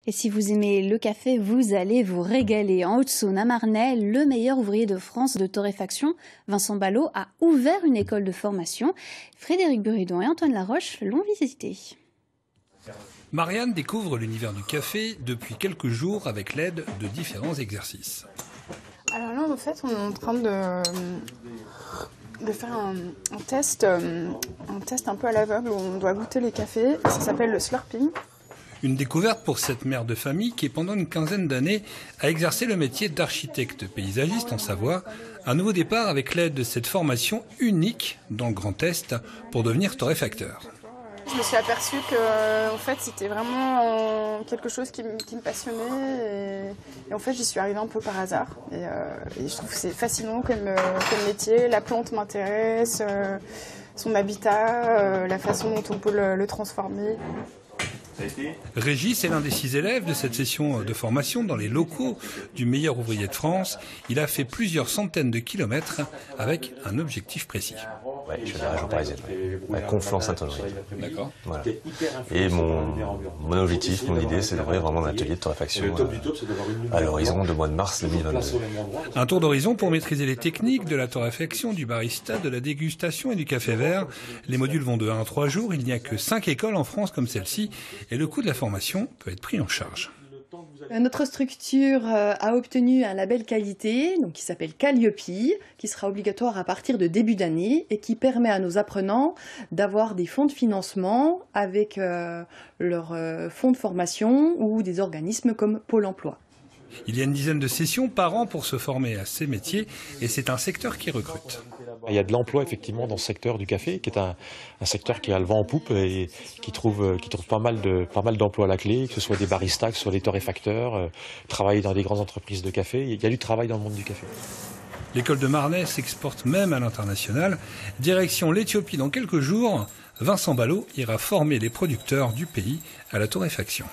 Et si vous aimez le café, vous allez vous régaler. En Haute-Saône, à Marnay, le meilleur ouvrier de France de torréfaction, Vincent Ballot, a ouvert une école de formation. Frédéric Buridon et Antoine Laroche l'ont visité. Marianne découvre l'univers du café depuis quelques jours avec l'aide de différents exercices. Alors là, en fait, on est en train de faire un test un peu à l'aveugle où on doit goûter les cafés. Ça s'appelle le slurping. Une découverte pour cette mère de famille qui, pendant une quinzaine d'années, a exercé le métier d'architecte paysagiste en Savoie. Un nouveau départ avec l'aide de cette formation unique dans le Grand Est pour devenir torréfacteur. Je me suis aperçue que en fait, c'était vraiment quelque chose qui me passionnait et en fait j'y suis arrivée un peu par hasard et je trouve que c'est fascinant comme métier. La plante m'intéresse, son habitat, la façon dont on peut le transformer. Régis est l'un des 6 élèves de cette session de formation dans les locaux du meilleur ouvrier de France. Il a fait plusieurs centaines de kilomètres avec un objectif précis. Ouais, je suis de la région parisienne, à Conflans-Sainte-Honorine. D'accord. Voilà. Et mon objectif, mon idée, c'est d'ouvrir vraiment un atelier de torréfaction à l'horizon de mois de mars 2022. Un tour d'horizon pour maîtriser les techniques de la torréfaction, du barista, de la dégustation et du café vert. Les modules vont de 1 à 3 jours. Il n'y a que 5 écoles en France comme celle-ci et le coût de la formation peut être pris en charge. Notre structure a obtenu un label qualité donc qui s'appelle Calliope, qui sera obligatoire à partir de début d'année et qui permet à nos apprenants d'avoir des fonds de financement avec leurs fonds de formation ou des organismes comme Pôle emploi. Il y a une dizaine de sessions par an pour se former à ces métiers et c'est un secteur qui recrute. Il y a de l'emploi effectivement dans ce secteur du café, qui est un secteur qui a le vent en poupe et qui trouve pas mal d'emplois à la clé, que ce soit des baristas, que ce soit des torréfacteurs, travailler dans des grandes entreprises de café. Il y a du travail dans le monde du café. L'école de Marnay s'exporte même à l'international. Direction l'Éthiopie dans quelques jours, Vincent Ballot ira former les producteurs du pays à la torréfaction.